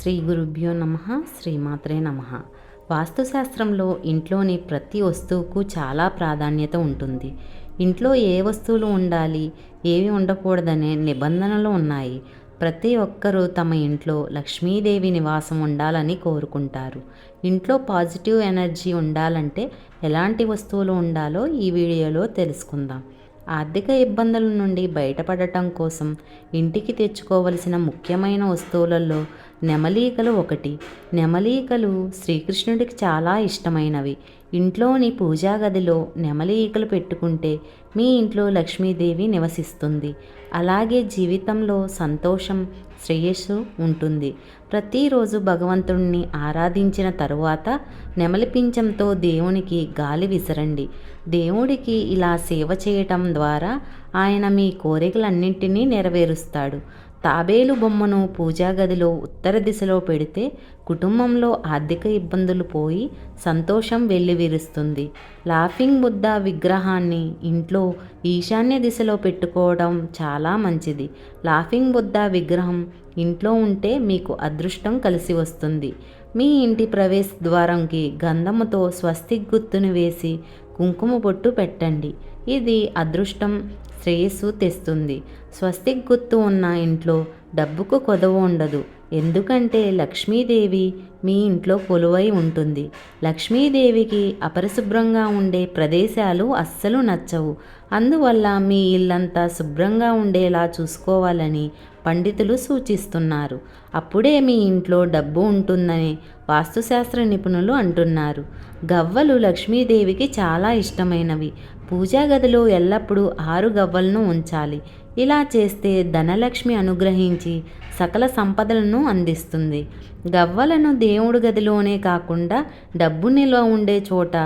శ్రీ గురుభ్యో నమః. శ్రీమాత్రే నమః. వాస్తుశాస్త్రంలో ఇంట్లోని ప్రతి వస్తువుకు చాలా ప్రాధాన్యత ఉంటుంది. ఇంట్లో ఏ వస్తువులు ఉండాలి, ఏవి ఉండకూడదనే నిబంధనలు ఉన్నాయి. ప్రతి ఒక్కరూ తమ ఇంట్లో లక్ష్మీదేవి నివాసం ఉండాలని కోరుకుంటారు. ఇంట్లో పాజిటివ్ ఎనర్జీ ఉండాలంటే ఎలాంటి వస్తువులు ఉండాలో ఈ వీడియోలో తెలుసుకుందాం. ఆర్థిక ఇబ్బందుల నుండి బయటపడటం కోసం ఇంటికి తెచ్చుకోవలసిన ముఖ్యమైన వస్తువులలో నెమలీకలు ఒకటి. నెమలీకలు శ్రీకృష్ణుడికి చాలా ఇష్టమైనవి. ఇంట్లోని పూజా గదిలో నెమలీకలు పెట్టుకుంటే మీ ఇంట్లో లక్ష్మీదేవి నివసిస్తుంది. అలాగే జీవితంలో సంతోషం, శ్రేయస్సు ఉంటుంది. ప్రతిరోజు భగవంతుణ్ణి ఆరాధించిన తరువాత నెమలి పింఛంతో దేవునికి గాలి విసరండి. దేవుడికి ఇలా సేవ చేయటం ద్వారా ఆయన మీ కోరికలన్నింటినీ నెరవేరుస్తాడు. తాబేలు బొమ్మను పూజా గదిలో ఉత్తర దిశలో పెడితే కుటుంబంలో ఆర్థిక ఇబ్బందులు పోయి సంతోషం వెల్లివిరుస్తుంది. లాఫింగ్ బుద్ధ విగ్రహాన్ని ఇంట్లో ఈశాన్య దిశలో పెట్టుకోవడం చాలా మంచిది. లాఫింగ్ బుద్ధ విగ్రహం ఇంట్లో ఉంటే మీకు అదృష్టం కలిసి వస్తుంది. మీ ఇంటి ప్రవేశ ద్వారంకి గంధముతో స్వస్తిక్ గుర్తును వేసి కుంకుమ బొట్టు పెట్టండి. ఇది అదృష్టం, శ్రేయస్సు తెస్తుంది. స్వస్తిక్ గుర్తు ఉన్న ఇంట్లో డబ్బుకు కొదవ ఉండదు. ఎందుకంటే లక్ష్మీదేవి మీ ఇంట్లో కొలువై ఉంటుంది. లక్ష్మీదేవికి అపరిశుభ్రంగా ఉండే ప్రదేశాలు అస్సలు నచ్చవు. అందువల్ల మీ ఇల్లంతా శుభ్రంగా ఉండేలా చూసుకోవాలని పండితులు సూచిస్తున్నారు. అప్పుడే మీ ఇంట్లో డబ్బు ఉంటుందని వాస్తుశాస్త్ర నిపుణులు అంటున్నారు. గవ్వలు లక్ష్మీదేవికి చాలా ఇష్టమైనవి. పూజా గదిలో ఎల్లప్పుడూ 6 గవ్వలను ఉంచాలి. ఇలా చేస్తే ధనలక్ష్మి అనుగ్రహించి సకల సంపదలను అందిస్తుంది. గవ్వలను దేవుడి గదిలోనే కాకుండా డబ్బు నిల్వ ఉండే చోట,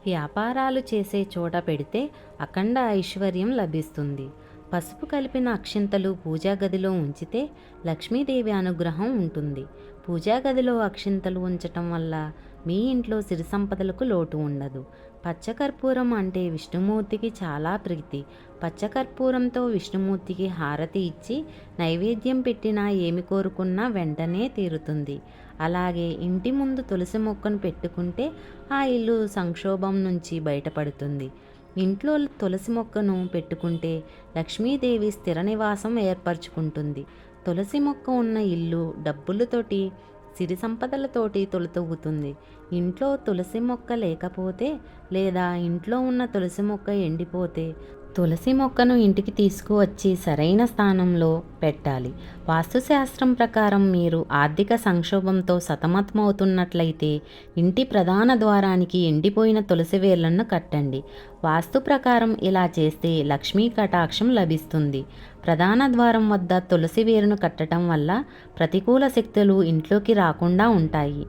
వ్యాపారాలు చేసే చోట పెడితే అఖండ ఐశ్వర్యం లభిస్తుంది. పసుపు కలిపిన అక్షింతలు పూజా గదిలో ఉంచితే లక్ష్మీదేవి అనుగ్రహం ఉంటుంది. పూజా గదిలో అక్షింతలు ఉంచటం వల్ల మీ ఇంట్లో సిరి సంపదలకు లోటు ఉండదు. పచ్చకర్పూరం అంటే విష్ణుమూర్తికి చాలా ప్రీతి. పచ్చకర్పూరంతో విష్ణుమూర్తికి హారతి ఇచ్చి నైవేద్యం పెట్టినా ఏమి కోరుకున్నా వెంటనే తీరుతుంది. అలాగే ఇంటి ముందు తులసి మొక్కను పెట్టుకుంటే ఆ ఇల్లు సంక్షోభం నుంచి బయటపడుతుంది. ఇంట్లో తులసి మొక్కను పెట్టుకుంటే లక్ష్మీదేవి స్థిర నివాసం ఏర్పరచుకుంటుంది. తులసి మొక్క ఉన్న ఇల్లు డబ్బులతోటి, సిరి సంపదలతోటి తొలతూగుతుంది. ఇంట్లో తులసి మొక్క లేకపోతే లేదా ఇంట్లో ఉన్న తులసి మొక్క ఎండిపోతే తులసి మొక్కను ఇంటికి తీసుకువచ్చి సరైన స్థానంలో పెట్టాలి. వాస్తుశాస్త్రం ప్రకారం మీరు ఆర్థిక సంక్షోభంతో సతమతమవుతున్నట్లయితే ఇంటి ప్రధాన ద్వారానికి ఎండిపోయిన తులసి వేర్లను కట్టండి. వాస్తు ప్రకారం ఇలా చేస్తే లక్ష్మీ కటాక్షం లభిస్తుంది. ప్రధాన ద్వారం వద్ద తులసి వేరును కట్టడం వల్ల ప్రతికూల శక్తులు ఇంట్లోకి రాకుండా ఉంటాయి.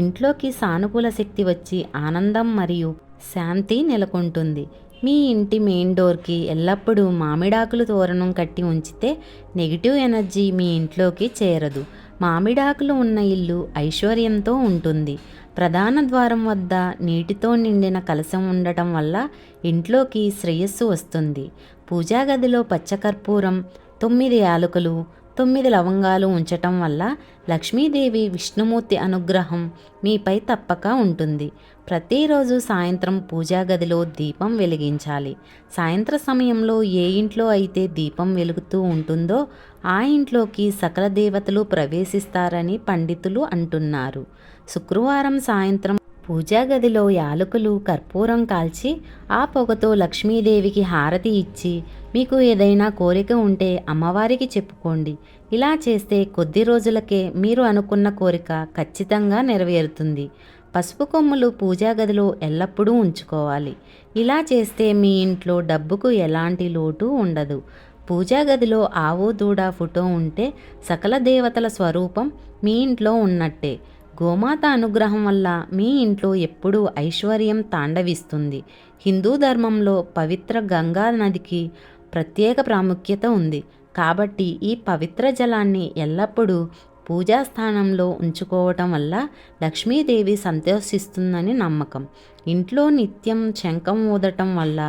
ఇంట్లోకి సానుకూల శక్తి వచ్చి ఆనందం మరియు శాంతి నెలకొంటుంది. మీ ఇంటి మెయిన్ డోర్కి ఎల్లప్పుడూ మామిడాకులు తోరణం కట్టి ఉంచితే నెగిటివ్ ఎనర్జీ మీ ఇంట్లోకి చేరదు. మామిడాకులు ఉన్న ఇల్లు ఐశ్వర్యంతో ఉంటుంది. ప్రధాన ద్వారం వద్ద నీటితో నిండిన కలశం ఉండటం వల్ల ఇంట్లోకి శ్రేయస్సు వస్తుంది. పూజా గదిలో పచ్చకర్పూరం, 9 యాలకులు, 9 లవంగాలు ఉంచటం వల్ల లక్ష్మీదేవి విష్ణుమూర్తి అనుగ్రహం మీపై తప్పక ఉంటుంది. ప్రతిరోజు సాయంత్రం పూజా గదిలో దీపం వెలిగించాలి. సాయంత్ర సమయంలో ఏ ఇంట్లో అయితే దీపం వెలుగుతూ ఉంటుందో ఆ ఇంట్లోకి సకల దేవతలు ప్రవేశిస్తారని పండితులు అంటున్నారు. శుక్రవారం సాయంత్రం పూజా గదిలో యాలకులు, కర్పూరం కాల్చి ఆ పొగతో లక్ష్మీదేవికి హారతి ఇచ్చి మీకు ఏదైనా కోరిక ఉంటే అమ్మవారికి చెప్పుకోండి. ఇలా చేస్తే కొద్ది రోజులకే మీరు అనుకున్న కోరిక ఖచ్చితంగా నెరవేరుతుంది. పసుపు కొమ్ములు పూజా గదిలో ఎల్లప్పుడూ ఉంచుకోవాలి. ఇలా చేస్తే మీ ఇంట్లో డబ్బుకు ఎలాంటి లోటు ఉండదు. పూజా గదిలో ఆవు, దూడ ఫోటో ఉంటే సకల దేవతల స్వరూపం మీ ఇంట్లో ఉన్నట్టే. గోమాత అనుగ్రహం వల్ల మీ ఇంట్లో ఎప్పుడూ ఐశ్వర్యం తాండవిస్తుంది. హిందూ ధర్మంలో పవిత్ర గంగా నదికి ప్రత్యేక ప్రాముఖ్యత ఉంది. కాబట్టి ఈ పవిత్ర జలాన్ని ఎల్లప్పుడూ పూజాస్థానంలో ఉంచుకోవటం వల్ల లక్ష్మీదేవి సంతోషిస్తుందని నమ్మకం. ఇంట్లో నిత్యం శంఖం ఊదటం వల్ల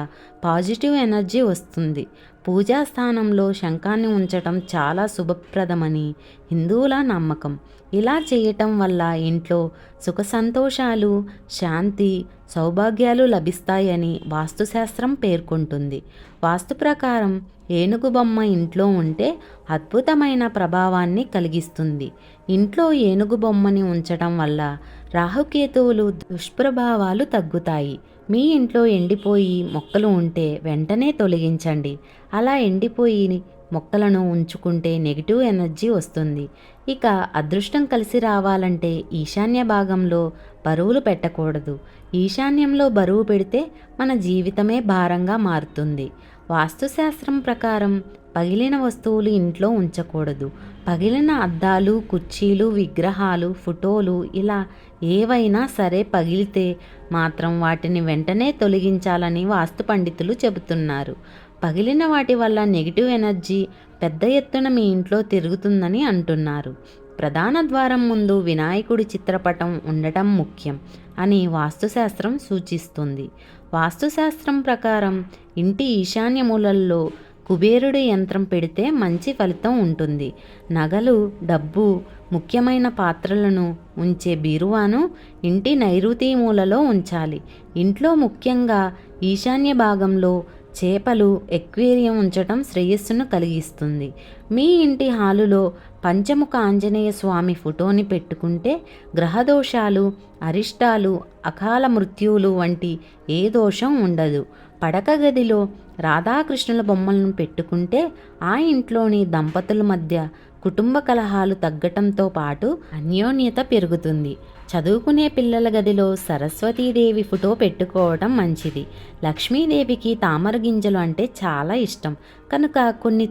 పాజిటివ్ ఎనర్జీ వస్తుంది. పూజా స్థానంలో శంఖాన్ని ఉంచటం చాలా శుభప్రదమని హిందువుల నమ్మకం. ఇలా చేయటం వల్ల ఇంట్లో సుఖ సంతోషాలు, శాంతి, సౌభాగ్యాలు లభిస్తాయని వాస్తుశాస్త్రం పేర్కొంటుంది. వాస్తు ప్రకారం ఏనుగు బొమ్మ ఇంట్లో ఉంటే అద్భుతమైన ప్రభావాన్ని కలిగిస్తుంది. ఇంట్లో ఏనుగు బొమ్మని ఉంచటం వల్ల రాహుకేతువులు దుష్ప్రభావాలు తగ్గుతాయి. మీ ఇంట్లో ఎండిపోయి మొక్కలు ఉంటే వెంటనే తొలగించండి. అలా ఎండిపోయి మొక్కలను ఉంచుకుంటే నెగిటివ్ ఎనర్జీ వస్తుంది. ఇక అదృష్టం కలిసి రావాలంటే ఈశాన్య భాగంలో బరువులు పెట్టకూడదు. ఈశాన్యంలో బరువు పెడితే మన జీవితమే భారంగా మారుతుంది. వాస్తుశాస్త్రం ప్రకారం పగిలిన వస్తువులు ఇంట్లో ఉంచకూడదు. పగిలిన అద్దాలు, కుర్చీలు, విగ్రహాలు, ఫోటోలు ఇలా ఏవైనా సరే పగిలితే మాత్రం వాటిని వెంటనే తొలగించాలని వాస్తు పండితులు చెబుతున్నారు. పగిలిన వాటి వల్ల నెగిటివ్ ఎనర్జీ పెద్ద ఎత్తున మీ ఇంట్లో తిరుగుతుందని అంటున్నారు. ప్రధాన ద్వారం ముందు వినాయకుడి చిత్రపటం ఉండటం ముఖ్యం అని వాస్తుశాస్త్రం సూచిస్తుంది. వాస్తుశాస్త్రం ప్రకారం ఇంటి ఈశాన్య మూలల్లో కుబేరుడి యంత్రం పెడితే మంచి ఫలితం ఉంటుంది. నగలు, డబ్బు, ముఖ్యమైన పాత్రలను ఉంచే బీరువాను ఇంటి నైరుతి మూలలో ఉంచాలి. ఇంట్లో ముఖ్యంగా ఈశాన్య భాగంలో చేపలు, ఎక్వేరియం ఉంచటం శ్రేయస్సును కలిగిస్తుంది. మీ ఇంటి హాలులో పంచముఖ ఆంజనేయ స్వామి ఫోటోని పెట్టుకుంటే గ్రహదోషాలు, అరిష్టాలు, అకాల మృత్యువులు వంటి ఏ దోషం ఉండదు. పడక గదిలో రాధాకృష్ణుల బొమ్మలను పెట్టుకుంటే ఆ ఇంట్లోని దంపతుల మధ్య కుటుంబ కలహాలు తగ్గటంతో పాటు అన్యోన్యత పెరుగుతుంది. చదువుకునే పిల్లల గదిలో సరస్వతీదేవి ఫోటో పెట్టుకోవడం మంచిది. లక్ష్మీదేవికి తామర గింజలు అంటే చాలా ఇష్టం కనుక కొన్ని